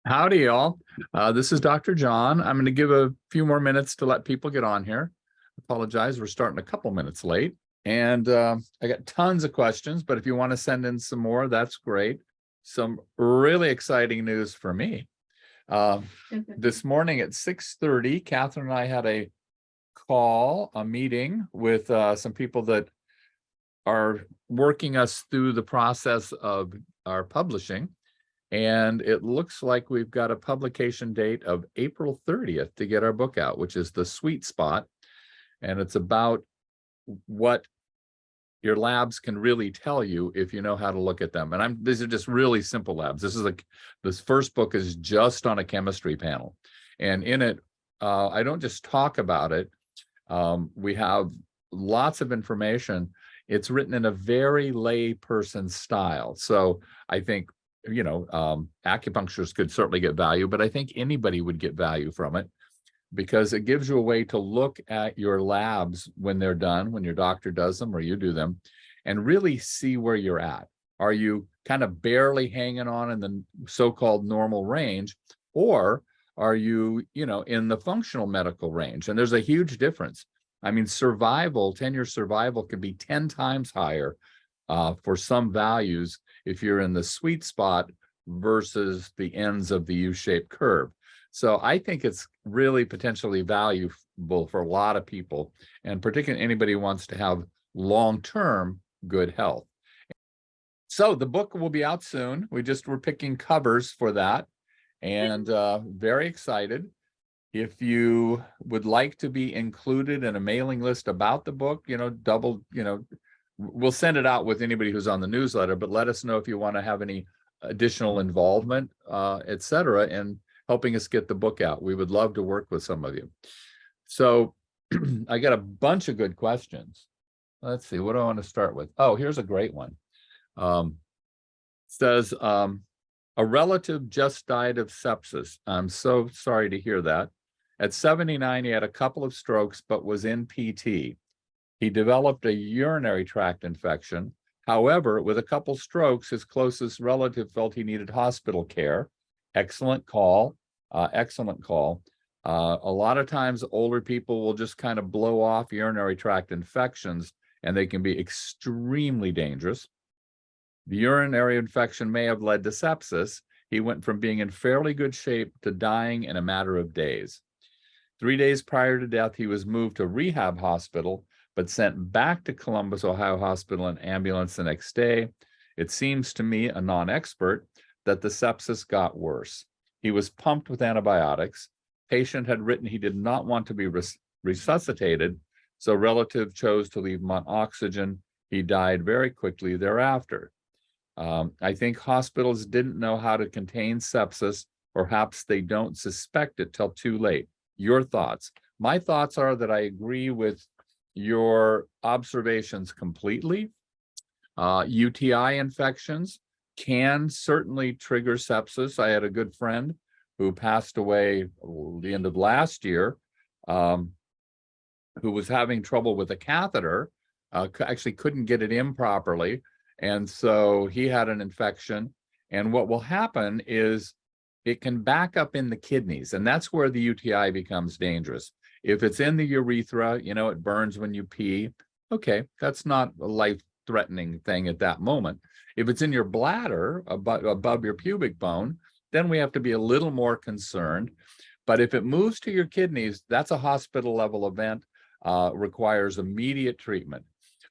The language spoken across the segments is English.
Howdy, y'all. This is Dr. John. I'm going to give a few more minutes to let people get on here. Apologize, we're starting a couple minutes late. And I got tons of questions, but if you want to send in some more, that's great. Some really exciting news for me. This morning at 6:30, Catherine and I had a meeting with some people that are working us through the process of our publishing. And it looks like we've got a publication date of April 30th to get our book out, which is the sweet spot. And it's about what your labs can really tell you if you know how to look at them. And these are just really simple labs. This first book is just on a chemistry panel. And in it, I don't just talk about it. We have lots of information. It's written in a very lay person style. So I think acupuncturists could certainly get value, but I think anybody would get value from it because it gives you a way to look at your labs when they're done, when your doctor does them or you do them, and really see where you're at. Are you kind of barely hanging on in the so-called normal range, or are you, in the functional medical range? And there's a huge difference. I mean, 10-year survival can be 10 times higher for some values if you're in the sweet spot versus the ends of the U-shaped curve. So I think it's really potentially valuable for a lot of people, and particularly anybody who wants to have long-term good health. So the book will be out soon. We're picking covers for that, and very excited. If you would like to be included in a mailing list about the book, we'll send it out with anybody who's on the newsletter, but let us know if you want to have any additional involvement, et cetera, in helping us get the book out. We would love to work with some of you. So I got a bunch of good questions. Let's see, what do I want to start with? Oh, here's a great one. It says, a relative just died of sepsis. I'm so sorry to hear that. At 79, he had a couple of strokes, but was in PT. He developed a urinary tract infection. However, with a couple strokes, his closest relative felt he needed hospital care. Excellent call. Excellent call. A lot of times, older people will just kind of blow off urinary tract infections, and they can be extremely dangerous. The urinary infection may have led to sepsis. He went from being in fairly good shape to dying in a matter of days. 3 days prior to death, he was moved to rehab hospital, but sent back to Columbus, Ohio Hospital in ambulance the next day. It seems to me, a non-expert, that the sepsis got worse. He was pumped with antibiotics. Patient had written he did not want to be resuscitated, so relative chose to leave him on oxygen. He died very quickly thereafter. I think hospitals didn't know how to contain sepsis, or perhaps they don't suspect it till too late. Your thoughts? My thoughts are that I agree with your observations completely. UTI infections can certainly trigger sepsis. I had a good friend who passed away the end of last year, who was having trouble with a catheter, actually couldn't get it in properly. And so he had an infection. And what will happen is it can back up in the kidneys, and that's where the UTI becomes dangerous. If it's in the urethra, it burns when you pee. Okay, that's not a life-threatening thing at that moment. If it's in your bladder, above your pubic bone, then we have to be a little more concerned. But if it moves to your kidneys, that's a hospital-level event, requires immediate treatment.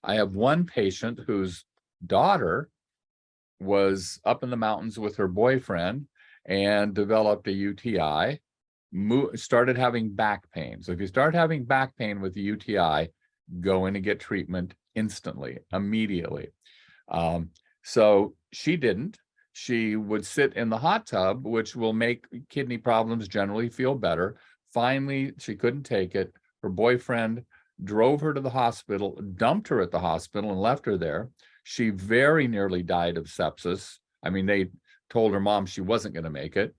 I have one patient whose daughter was up in the mountains with her boyfriend and developed a UTI, started having back pain. So if you start having back pain with the UTI, go in and get treatment instantly, immediately. So she didn't. She would sit in the hot tub, which will make kidney problems generally feel better. Finally, she couldn't take it. Her boyfriend drove her to the hospital, dumped her at the hospital, and left her there. She very nearly died of sepsis. I mean, they told her mom she wasn't going to make it.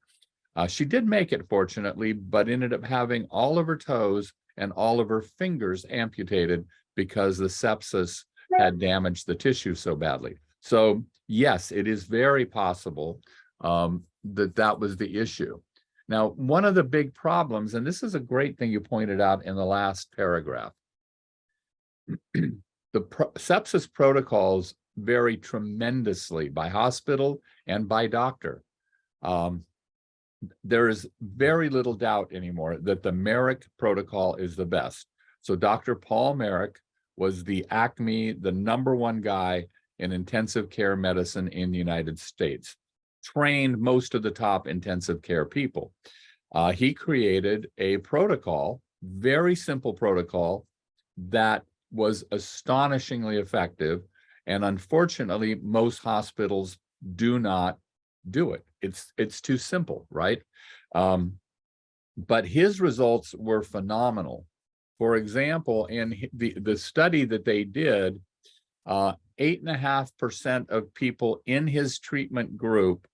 She did make it, fortunately, but ended up having all of her toes and all of her fingers amputated because the sepsis had damaged the tissue so badly. So yes, it is very possible that was the issue. Now, one of the big problems, and this is a great thing you pointed out in the last paragraph, the sepsis protocols vary tremendously by hospital and by doctor. There is very little doubt anymore that the Merrick protocol is the best. So Dr. Paul Merrick was the acme, the #1 guy in intensive care medicine in the United States, trained most of the top intensive care people. He created a protocol, very simple protocol, that was astonishingly effective. And unfortunately, most hospitals do not do it. It's too simple, right? But his results were phenomenal. For example, in the study that they did, 8.5% of people in his treatment group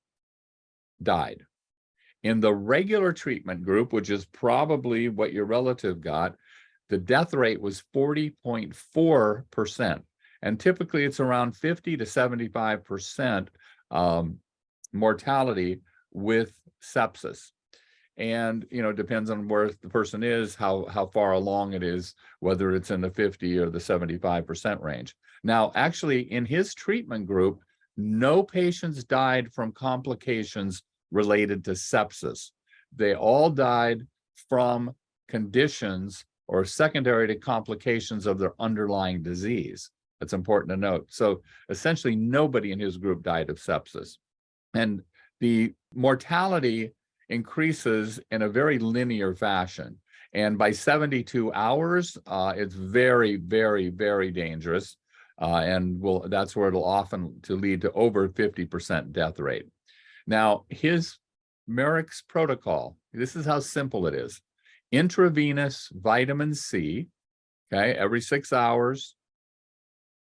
died. In the regular treatment group, which is probably what your relative got, the death rate was 40.4%. And typically it's around 50 to 75% mortality with sepsis. And, it depends on where the person is, how far along it is, whether it's in the 50 or the 75% range. Now, actually, in his treatment group, no patients died from complications related to sepsis. They all died from conditions or secondary to complications of their underlying disease. That's important to note. So essentially, nobody in his group died of sepsis. And the mortality increases in a very linear fashion. And by 72 hours, it's very, very, very dangerous. And that's where it'll often lead to over 50% death rate. Now, his Merrick's protocol, this is how simple it is. Intravenous vitamin C, okay, every 6 hours,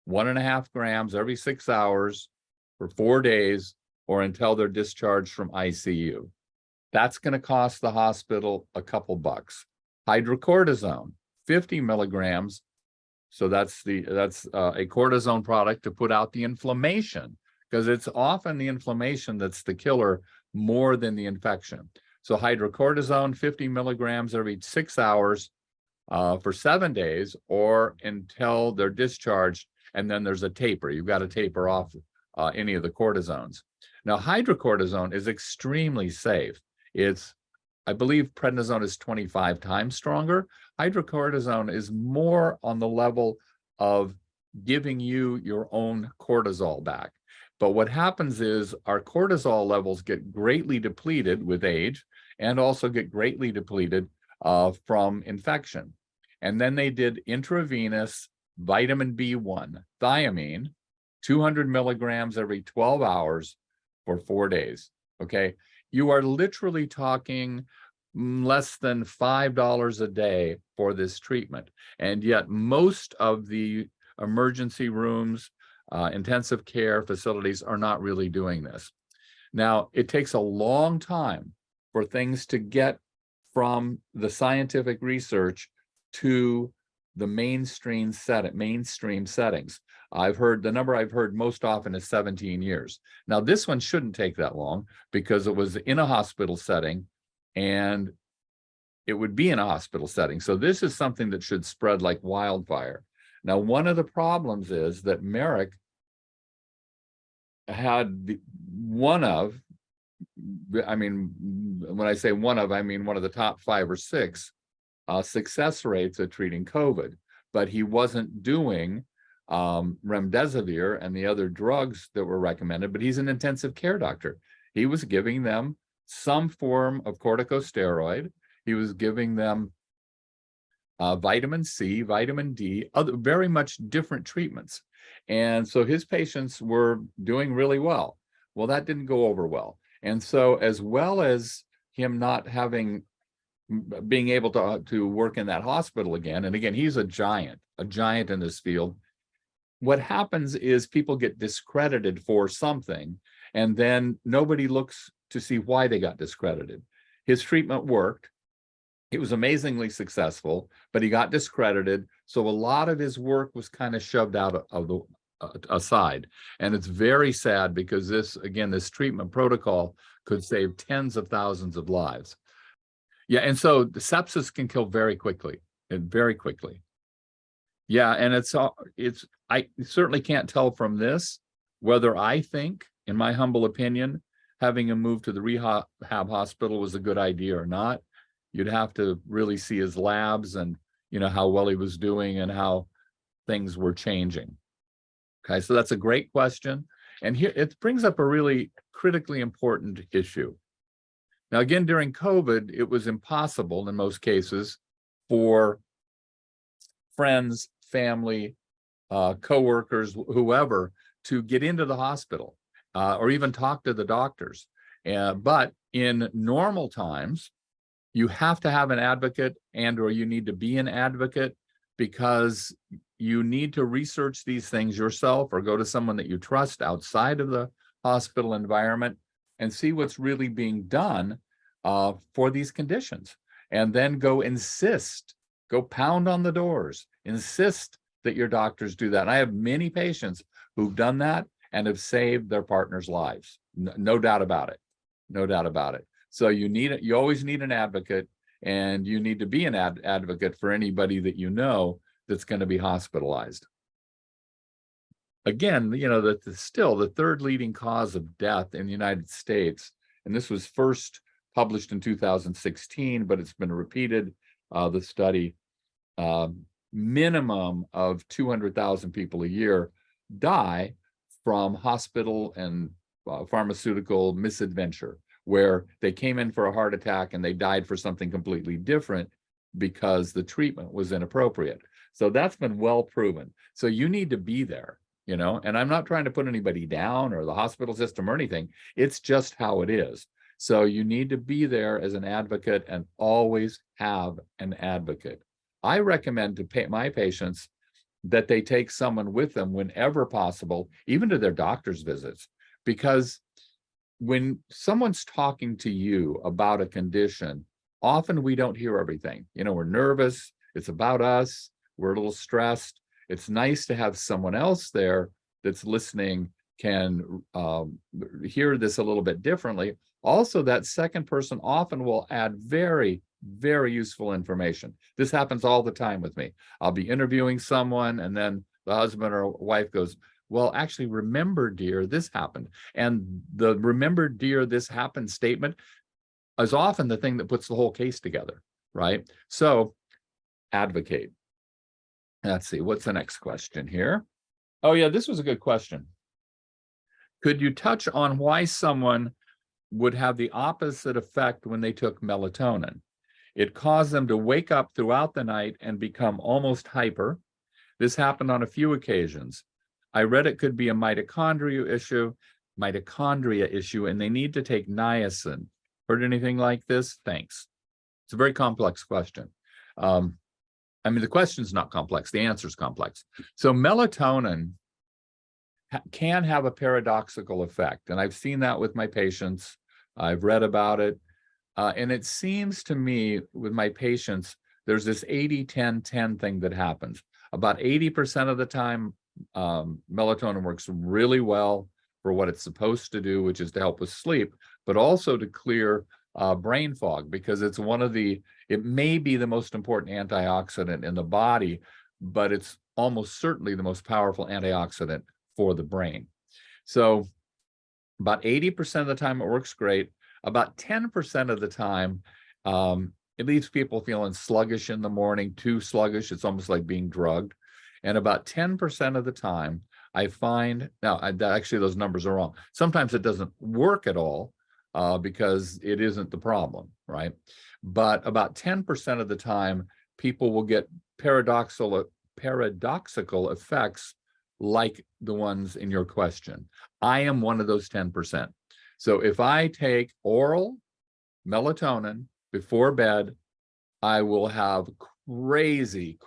1.5 grams every 6 hours for 4 days or until they're discharged from ICU. That's going to cost the hospital a couple bucks. Hydrocortisone, 50 milligrams. So that's a cortisone product to put out the inflammation, because it's often the inflammation that's the killer more than the infection. So hydrocortisone, 50 milligrams every 6 hours for 7 days or until they're discharged. And then there's a taper. You've got to taper off any of the cortisones. Now, hydrocortisone is extremely safe. I believe prednisone is 25 times stronger. Hydrocortisone is more on the level of giving you your own cortisol back. But what happens is our cortisol levels get greatly depleted with age and also get greatly depleted from infection. And then they did intravenous vitamin B1, thiamine, 200 milligrams every 12 hours for 4 days, okay? You are literally talking less than $5 a day for this treatment. And yet most of the emergency rooms, intensive care facilities are not really doing this. Now, it takes a long time for things to get from the scientific research to the mainstream settings. The number I've heard most often is 17 years. Now, this one shouldn't take that long because it was in a hospital setting and it would be in a hospital setting. So this is something that should spread like wildfire. Now, one of the problems is that Merrick had when I say one of the top 5 or 6 success rates at treating COVID, but he wasn't doing remdesivir and the other drugs that were recommended, but he's an intensive care doctor. He was giving them some form of corticosteroid. He was giving them vitamin C, vitamin D, other very much different treatments. And so his patients were doing really well. Well, that didn't go over well. And so as well as him not being able to work in that hospital again, and again, he's a giant in this field. What happens is people get discredited for something, and then nobody looks to see why they got discredited. His treatment worked. It was amazingly successful, but he got discredited. So a lot of his work was kind of shoved out aside. And it's very sad because this treatment protocol could save tens of thousands of lives. Yeah, and so the sepsis can kill very quickly, and very quickly. Yeah, and I certainly can't tell from this whether I think, in my humble opinion, having him move to the rehab hospital was a good idea or not. You'd have to really see his labs and, how well he was doing and how things were changing. Okay, so that's a great question. And here it brings up a really critically important issue. Now, again, during COVID, it was impossible in most cases for friends, family, coworkers, whoever, to get into the hospital or even talk to the doctors. But in normal times, you have to have an advocate or you need to be an advocate because you need to research these things yourself or go to someone that you trust outside of the hospital environment and see what's really being done for these conditions. And then go pound on the doors, insist that your doctors do that. And I have many patients who've done that and have saved their partner's lives. No doubt about it. No doubt about it. So you always need an advocate, and you need to be an advocate for anybody that you know that's going to be hospitalized. Again, still the third leading cause of death in the United States, and this was first published in 2016, but it's been repeated, the study, minimum of 200,000 people a year die from hospital and pharmaceutical misadventure, where they came in for a heart attack and they died for something completely different because the treatment was inappropriate. So that's been well proven. So you need to be there, and I'm not trying to put anybody down or the hospital system or anything. It's just how it is. So you need to be there as an advocate and always have an advocate. I recommend to my patients that they take someone with them whenever possible, even to their doctor's visits, because when someone's talking to you about a condition, often we don't hear everything. We're nervous. It's about us. We're a little stressed. It's nice to have someone else there that's listening, can hear this a little bit differently. Also, that second person often will add very, very useful information. This happens all the time with me. I'll be interviewing someone, and then the husband or wife goes, well, actually, remember, dear, this happened. And the remember, dear, this happened statement is often the thing that puts the whole case together, right? So advocate. Let's see, what's the next question here? Oh, yeah, this was a good question. Could you touch on why someone would have the opposite effect when they took melatonin? It caused them to wake up throughout the night and become almost hyper. This happened on a few occasions. I read it could be a mitochondria issue, and they need to take niacin. Heard anything like this? Thanks. It's a very complex question. The question's not complex. The answer's complex. So melatonin can have a paradoxical effect, and I've seen that with my patients. I've read about it. And it seems to me with my patients, there's this 80-10-10 thing that happens. About 80% of the time, melatonin works really well for what it's supposed to do, which is to help with sleep, but also to clear brain fog, because it may be the most important antioxidant in the body, but it's almost certainly the most powerful antioxidant for the brain. So about 80% of the time it works great. About 10% of the time, it leaves people feeling sluggish in the morning, too sluggish. It's almost like being drugged. And about 10% of the time, I find, actually those numbers are wrong. Sometimes it doesn't work at all because it isn't the problem, right? But about 10% of the time, people will get paradoxical effects like the ones in your question. I am one of those 10%. So if I take oral melatonin before bed, I will have crazy,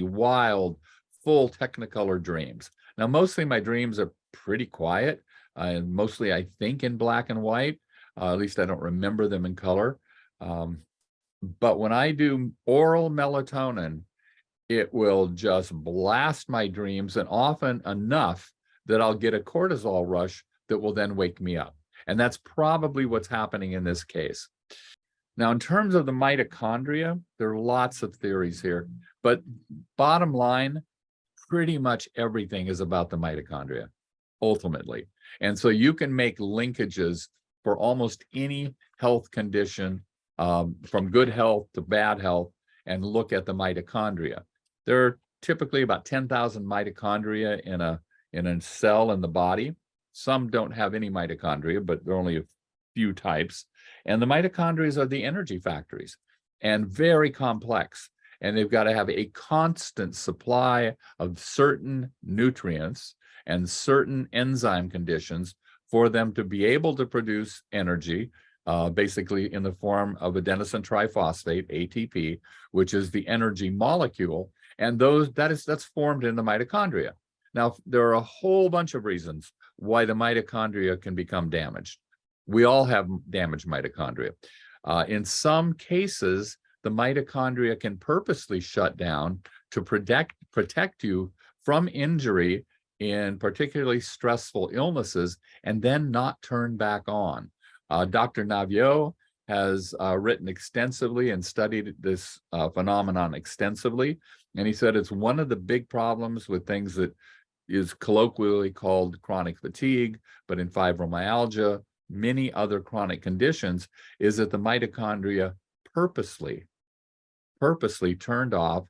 wild, full Technicolor dreams. Now, mostly my dreams are pretty quiet, and mostly I think in black and white. At least I don't remember them in color. But when I do oral melatonin, it will just blast my dreams, and often enough that I'll get a cortisol rush that will then wake me up. And that's probably what's happening in this case. Now, in terms of the mitochondria, there are lots of theories here, but bottom line, pretty much everything is about the mitochondria, ultimately. And so you can make linkages for almost any health condition, from good health to bad health, and look at the mitochondria. There are typically about 10,000 mitochondria in a cell in the body. Some don't have any mitochondria, but there are only a few types. And the mitochondria are the energy factories, and very complex. And they've got to have a constant supply of certain nutrients and certain enzyme conditions for them to be able to produce energy, basically in the form of adenosine triphosphate, ATP, which is the energy molecule. And that's formed in the mitochondria. Now, there are a whole bunch of reasons why the mitochondria can become damaged. We all have damaged mitochondria. In some cases, the mitochondria can purposely shut down to protect you from injury in particularly stressful illnesses, and then not turn back on. Dr. Naviaux has written extensively and studied this phenomenon extensively. And he said it's one of the big problems with things that is colloquially called chronic fatigue, but in fibromyalgia, many other chronic conditions, is that the mitochondria purposely turned off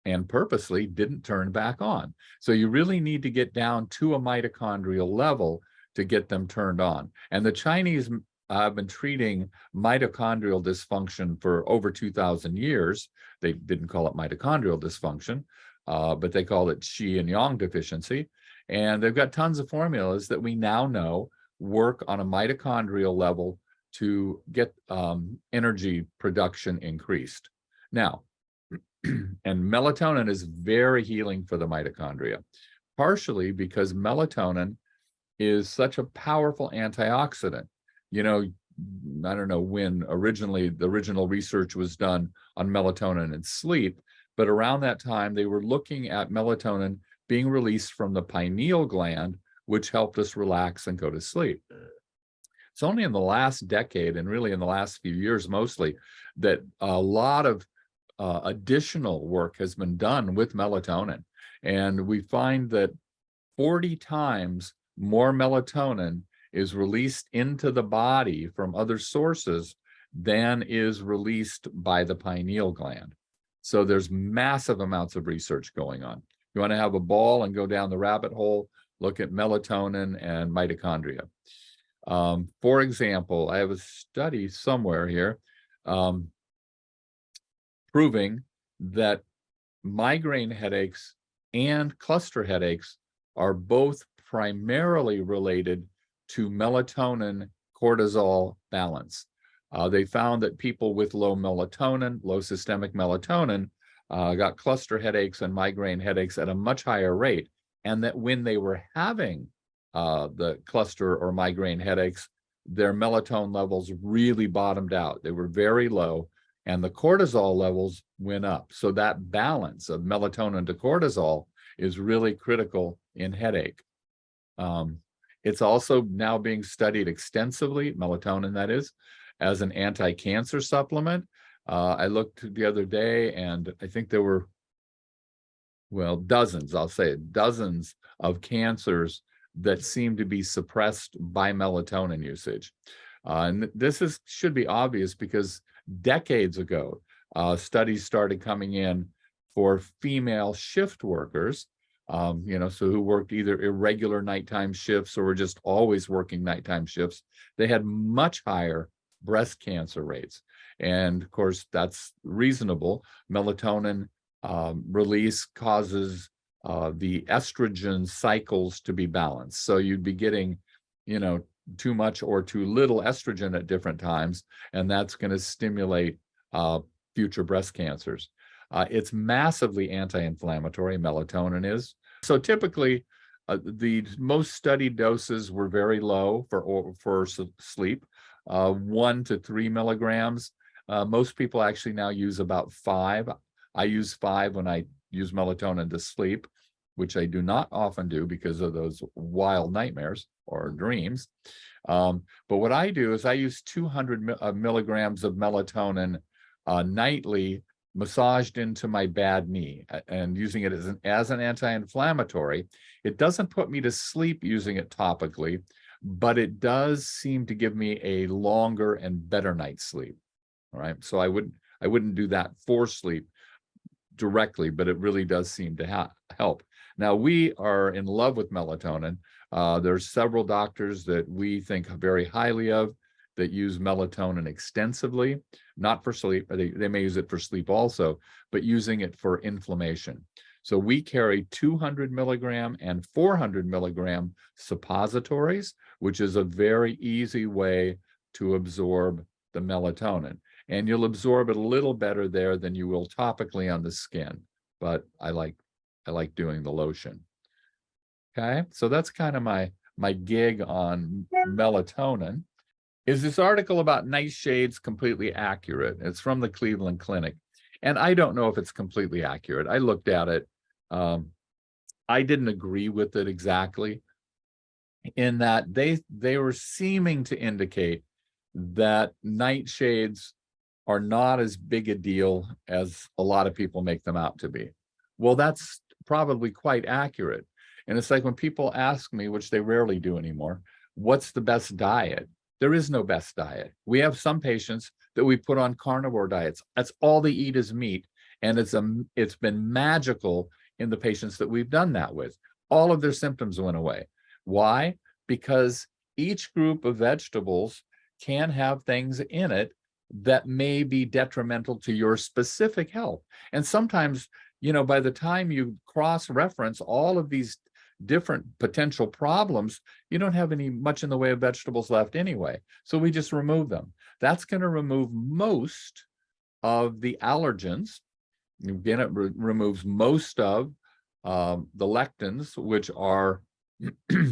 and purposely didn't turn back on. So you really need to get down to a mitochondrial level to get them turned on. And the Chinese have been treating mitochondrial dysfunction for over 2,000 years. They didn't call it mitochondrial dysfunction, but they call it Qi and Yang deficiency. And they've got tons of formulas that we now know work on a mitochondrial level to get energy production increased. Now, and melatonin is very healing for the mitochondria, partially because melatonin is such a powerful antioxidant. You know, I don't know when the original research was done on melatonin and sleep, but around that time, they were looking at melatonin being released from the pineal gland, which helped us relax and go to sleep. It's only in the last decade, and really in the last few years mostly, that a lot of additional work has been done with melatonin. And we find that 40 times more melatonin is released into the body from other sources than is released by the pineal gland. So there's massive amounts of research going on. You want to have a ball and go down the rabbit hole, look at melatonin and mitochondria. For example, I have a study somewhere here proving that migraine headaches and cluster headaches are both primarily related to melatonin cortisol balance. They found that people with low systemic melatonin, got cluster headaches and migraine headaches at a much higher rate, and that when they were having the cluster or migraine headaches, their melatonin levels really bottomed out. They were very low, and the cortisol levels went up. So that balance of melatonin to cortisol is really critical in headache. It's also now being studied extensively, melatonin that is, as an anti-cancer supplement. I looked the other day, and I think there were, well, dozens of cancers that seem to be suppressed by melatonin usage. And this should be obvious because decades ago, studies started coming in for female shift workers, so who worked either irregular nighttime shifts or were just always working nighttime shifts. They had much higher breast cancer rates. And of course, that's reasonable. Melatonin release causes the estrogen cycles to be balanced. So you'd be getting, too much or too little estrogen at different times, and that's going to stimulate future breast cancers. It's massively anti-inflammatory, melatonin is. So typically, the most studied doses were very low for sleep, 1 to 3 milligrams. Most people actually now use about 5. I use 5 when I use melatonin to sleep, which I do not often do because of those wild nightmares or dreams. But what I do is I use 200 milligrams of melatonin nightly, massaged into my bad knee, and using it as an anti-inflammatory. It doesn't put me to sleep using it topically, but it does seem to give me a longer and better night's sleep. All right, so I wouldn't do that for sleep directly, but it really does seem to help. Now, we are in love with melatonin. There's several doctors that we think very highly of that use melatonin extensively, not for sleep. They may use it for sleep also, but using it for inflammation. So we carry 200 milligram and 400 milligram suppositories, which is a very easy way to absorb the melatonin. And you'll absorb it a little better there than you will topically on the skin. But I like doing the lotion. Okay, so that's kind of my gig on melatonin. Is this article about nightshades completely accurate? It's from the Cleveland Clinic. And I don't know if it's completely accurate. I looked at it. I didn't agree with it exactly, in that they were seeming to indicate that nightshades are not as big a deal as a lot of people make them out to be. Well, that's probably quite accurate. And it's like when people ask me, which they rarely do anymore, what's the best diet? There is no best diet. We have some patients that we put on carnivore diets. That's all they eat is meat. And it's been magical in the patients that we've done that with. All of their symptoms went away. Why? Because each group of vegetables can have things in it that may be detrimental to your specific health. And sometimes, by the time you cross-reference all of these different potential problems, you don't have much in the way of vegetables left anyway. So we just remove them. That's going to remove most of the allergens. Again, it removes most of the lectins, which are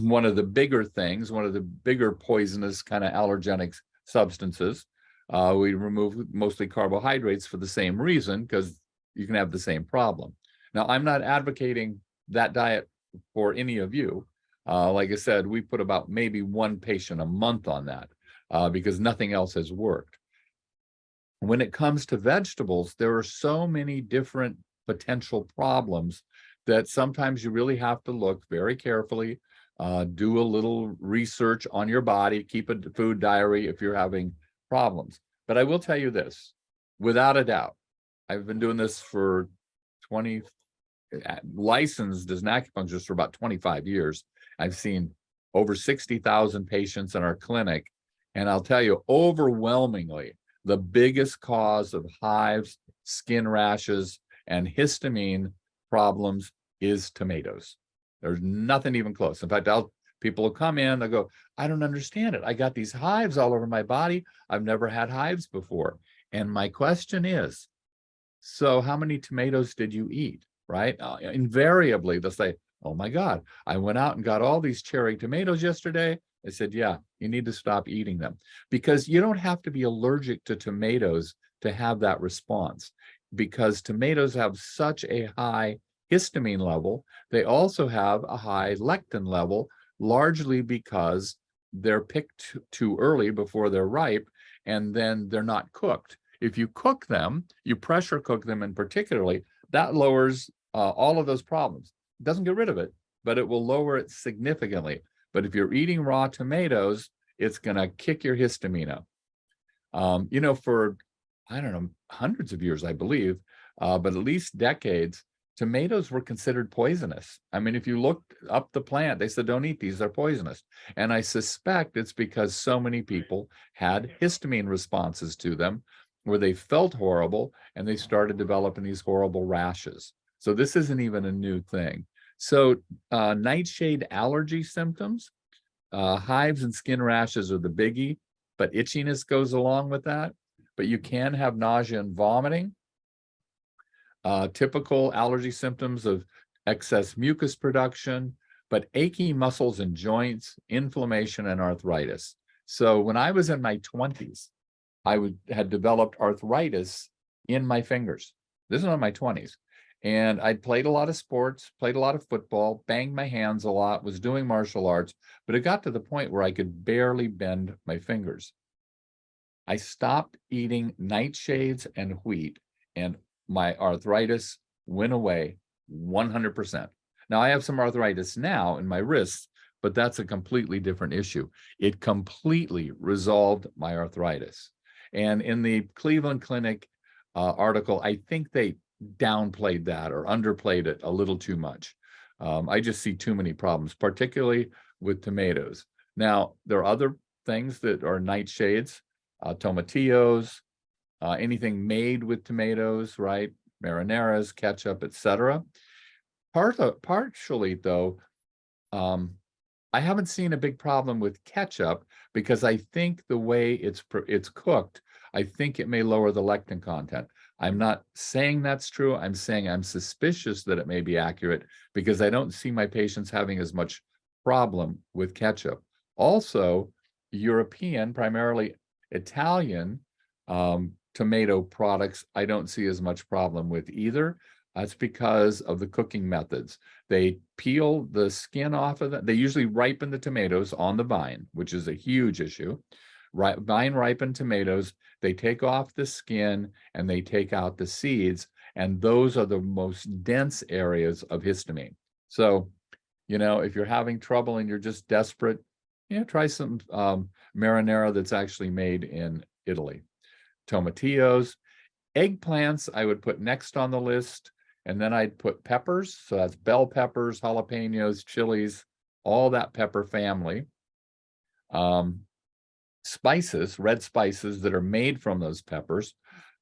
one of the bigger things, one of the bigger poisonous kind of allergenic substances. We remove mostly carbohydrates for the same reason, because you can have the same problem. Now, I'm not advocating that diet for any of you. Like I said, we put about maybe one patient a month on that because nothing else has worked. When it comes to vegetables, there are so many different potential problems that sometimes you really have to look very carefully, do a little research on your body, keep a food diary if you're having problems. But I will tell you this, without a doubt, I've been doing this for licensed as an acupuncturist for about 25 years. I've seen over 60,000 patients in our clinic. And I'll tell you, overwhelmingly, the biggest cause of hives, skin rashes, and histamine problems is tomatoes. There's nothing even close. In fact, people will come in, they'll go, I don't understand it. I got these hives all over my body. I've never had hives before. And my question is, so how many tomatoes did you eat, right? Invariably, they'll say, oh my God, I went out and got all these cherry tomatoes yesterday. I said, yeah, you need to stop eating them, because you don't have to be allergic to tomatoes to have that response, because tomatoes have such a high histamine level. They also have a high lectin level, largely because they're picked too early before they're ripe, and then they're not cooked. If you cook them, you pressure cook them in particularly, that lowers all of those problems. It doesn't get rid of it, but it will lower it significantly. But if you're eating raw tomatoes, it's going to kick your histamine up. For, I don't know, hundreds of years, I believe, but at least decades, tomatoes were considered poisonous. I mean, if you looked up the plant, they said, don't eat these, they're poisonous. And I suspect it's because so many people had histamine responses to them, where they felt horrible and they started developing these horrible rashes. So this isn't even a new thing. So nightshade allergy symptoms, hives and skin rashes are the biggie, but itchiness goes along with that. But you can have nausea and vomiting. Typical allergy symptoms of excess mucus production, but achy muscles and joints, inflammation, and arthritis. So when I was in my 20s, I had developed arthritis in my fingers. This is in my 20s. And I'd played a lot of sports, played a lot of football, banged my hands a lot, was doing martial arts, but it got to the point where I could barely bend my fingers. I stopped eating nightshades and wheat, and my arthritis went away 100%. Now, I have some arthritis now in my wrists, but that's a completely different issue. It completely resolved my arthritis. And in the Cleveland Clinic article, I think they downplayed that or underplayed it a little too much. I just see too many problems, particularly with tomatoes. Now, there are other things that are nightshades, tomatillos, anything made with tomatoes, right? Marinaras, ketchup, etc. Partially, though, I haven't seen a big problem with ketchup because I think the way it's cooked, I think it may lower the lectin content. I'm not saying that's true. I'm saying I'm suspicious that it may be accurate because I don't see my patients having as much problem with ketchup. Also, European, primarily Italian tomato products, I don't see as much problem with either. That's because of the cooking methods. They peel the skin off of them. They usually ripen the tomatoes on the vine, which is a huge issue. Vine ripened tomatoes, they take off the skin and they take out the seeds, and those are the most dense areas of histamine. So, if you're having trouble and you're just desperate, try some marinara that's actually made in Italy. Tomatillos, eggplants, I would put next on the list. And then I'd put peppers. So that's bell peppers, jalapenos, chilies, all that pepper family. Spices, red spices that are made from those peppers.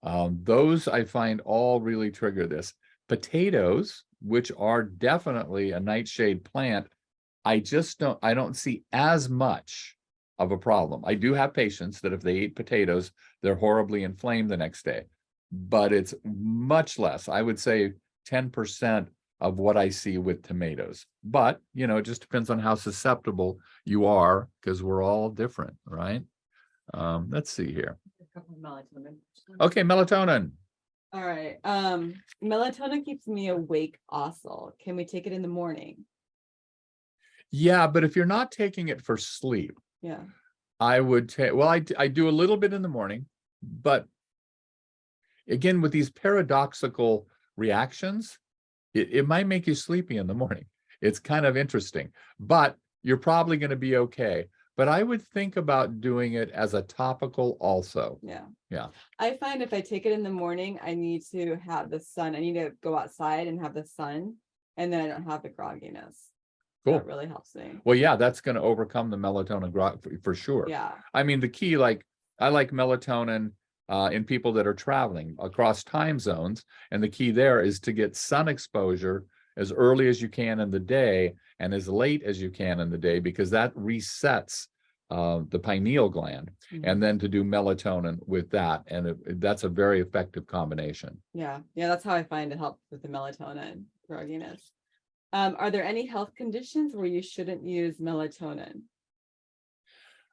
Those I find all really trigger this. Potatoes, which are definitely a nightshade plant, I don't see as much of a problem. I do have patients that if they eat potatoes, they're horribly inflamed the next day, but it's much less. I would say 10% of what I see with tomatoes. But, it just depends on how susceptible you are because we're all different, right? Let's see here. A couple of melatonin. Okay, melatonin. All right. Melatonin keeps me awake also. Can we take it in the morning? Yeah, but if you're not taking it for sleep, Yeah. I would take, well, I do a little bit in the morning, but again, with these paradoxical reactions, it might make you sleepy in the morning. It's kind of interesting, but you're probably going to be okay. But I would think about doing it as a topical also. Yeah. Yeah. I find if I take it in the morning, I need to have the sun. I need to go outside and have the sun, and then I don't have the grogginess. Cool. That really helps me. Well, yeah, that's going to overcome the melatonin for sure. Yeah. I mean, the key, I like melatonin in people that are traveling across time zones. And the key there is to get sun exposure as early as you can in the day and as late as you can in the day, because that resets the pineal gland. Mhm. And then to do melatonin with that. And that's a very effective combination. Yeah. That's how I find it helps with the melatonin grogginess. Are there any health conditions where you shouldn't use melatonin?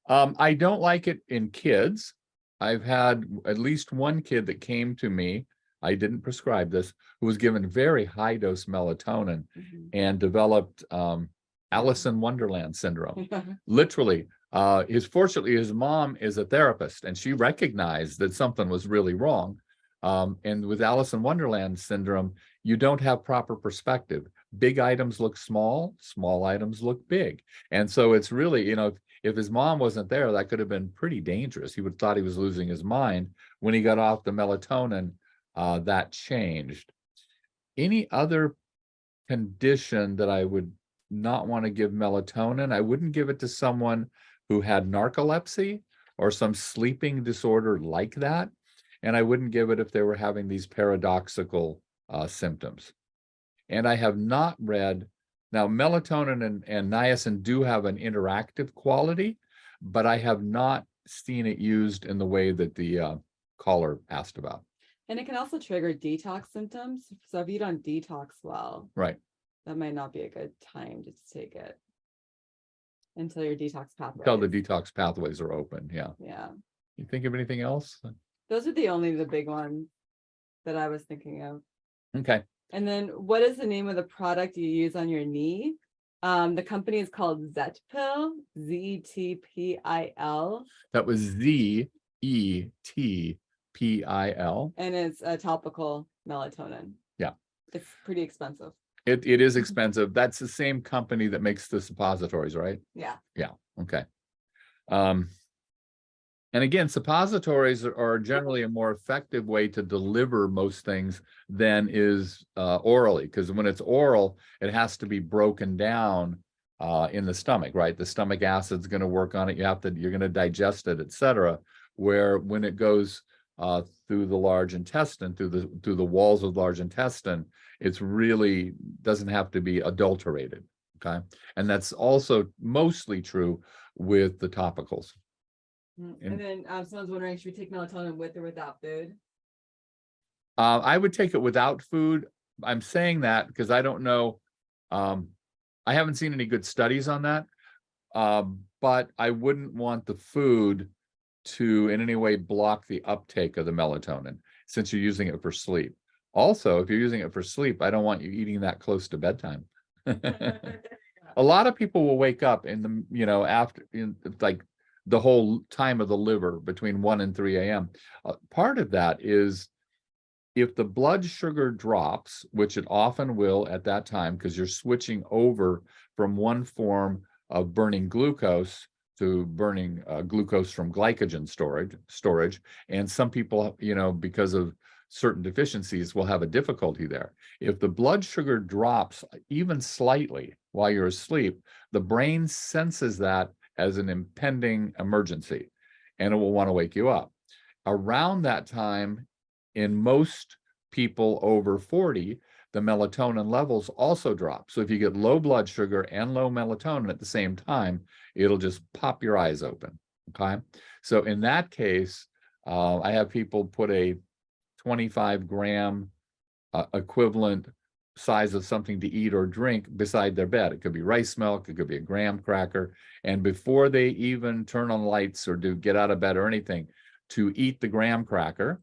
I don't like it in kids. I've had at least one kid that came to me, I didn't prescribe this, who was given very high dose melatonin and developed Alice in Wonderland syndrome. Literally, fortunately, his mom is a therapist and she recognized that something was really wrong. And with Alice in Wonderland syndrome, you don't have proper perspective. Big items look small, small items look big. And so it's really, if his mom wasn't there, that could have been pretty dangerous. He would have thought he was losing his mind. When he got off the melatonin, that changed. Any other condition that I would not want to give melatonin, I wouldn't give it to someone who had narcolepsy or some sleeping disorder like that. And I wouldn't give it if they were having these paradoxical symptoms. And I have not read, now melatonin and niacin do have an interactive quality, but I have not seen it used in the way that the caller asked about. And it can also trigger detox symptoms. So if you don't detox well, right, that might not be a good time to take it until your detox pathways. Until the detox pathways are open. Yeah. Yeah. You think of anything else? Those are the big ones that I was thinking of. Okay. And then what is the name of the product you use on your knee? The company is called Zetpil, Zetpil, That was Zetpil. and it's a topical melatonin. Yeah. It's pretty expensive. It is expensive. That's the same company that makes the suppositories, right? Yeah. Yeah. Okay. And again, suppositories are generally a more effective way to deliver most things than is orally, because when it's oral, it has to be broken down in the stomach, right? The stomach acid's going to work on it. You're going to digest it, etc. Where when it goes through the large intestine, through the walls of the large intestine, it's really doesn't have to be adulterated. Okay, and that's also mostly true with the topicals. And then someone's wondering, should we take melatonin with or without food? I would take it without food. I'm saying that because I don't know. I haven't seen any good studies on that. But I wouldn't want the food to in any way block the uptake of the melatonin since you're using it for sleep. Also, if you're using it for sleep, I don't want you eating that close to bedtime. A lot of people will wake up in the, after like the whole time of the liver between 1 and 3 a.m. Part of that is if the blood sugar drops, which it often will at that time, because you're switching over from one form of burning glucose to burning glucose from glycogen storage. And some people, because of certain deficiencies, will have a difficulty there. If the blood sugar drops even slightly while you're asleep, the brain senses that as an impending emergency, and it will want to wake you up. Around that time, in most people over 40, the melatonin levels also drop. So if you get low blood sugar and low melatonin at the same time, it'll just pop your eyes open, okay? So in that case, I have people put a 25-gram equivalent size of something to eat or drink beside their bed. It could be rice milk, it could be a graham cracker. And before they even turn on lights or get out of bed or anything, to eat the graham cracker.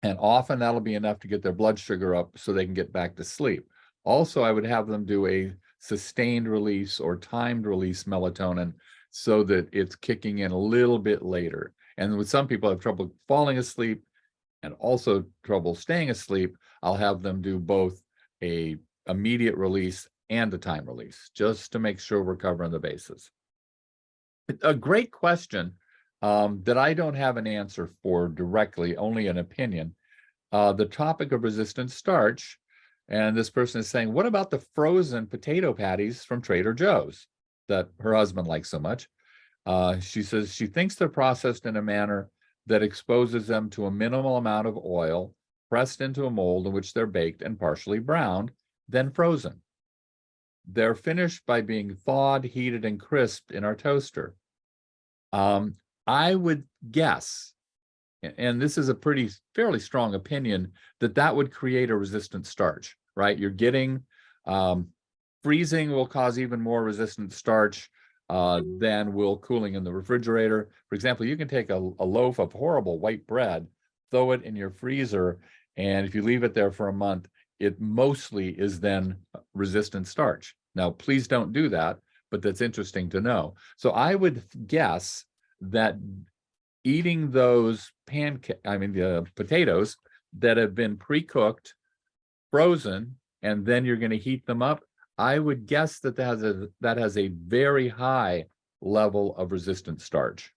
And often that'll be enough to get their blood sugar up so they can get back to sleep. Also, I would have them do a sustained release or timed release melatonin so that it's kicking in a little bit later. And with some people have trouble falling asleep and also trouble staying asleep, I'll have them do both a immediate release and a time release, just to make sure we're covering the bases. A great question that I don't have an answer for directly, only an opinion. The topic of resistant starch, and this person is saying, what about the frozen potato patties from Trader Joe's that her husband likes so much? She says she thinks they're processed in a manner that exposes them to a minimal amount of oil, pressed into a mold in which they're baked and partially browned, then frozen. They're finished by being thawed, heated, and crisped in our toaster. I would guess, and this is a fairly strong opinion, that would create a resistant starch, right? You're getting, freezing will cause even more resistant starch than will cooling in the refrigerator. For example, you can take a loaf of horrible white bread, throw it in your freezer, and if you leave it there for a month, it mostly is then resistant starch. Now, please don't do that, but that's interesting to know. So I would guess that eating those potatoes that have been pre-cooked, frozen, and then you're going to heat them up, I would guess that has a very high level of resistant starch.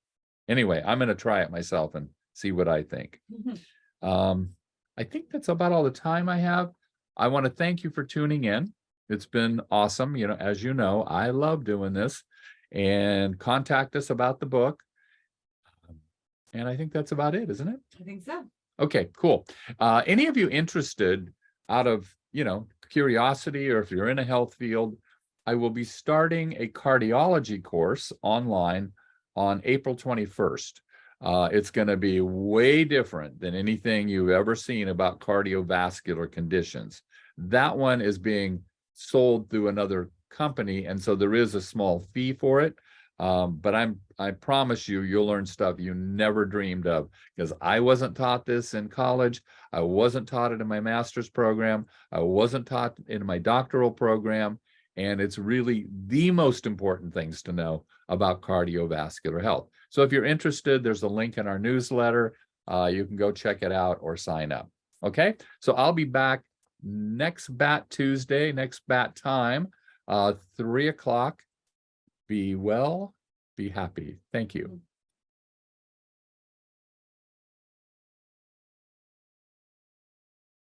Anyway, I'm going to try it myself and see what I think. I think that's about all the time I have. I want to thank you for tuning in. It's been awesome. As you know, I love doing this, and contact us about the book. And I think that's about it, isn't it? I think so. Okay, cool. Any of you interested out of, curiosity, or if you're in a health field, I will be starting a cardiology course online on April 21st. It's going to be way different than anything you've ever seen about cardiovascular conditions. That one is being sold through another company, and so there is a small fee for it. But I promise you, you'll learn stuff you never dreamed of, because I wasn't taught this in college. I wasn't taught it in my master's program. I wasn't taught in my doctoral program. And it's really the most important things to know about cardiovascular health. So if you're interested, there's a link in our newsletter. You can go check it out or sign up. Okay, so I'll be back next Bat Tuesday, next Bat time, 3 o'clock. Be well, be happy. Thank you.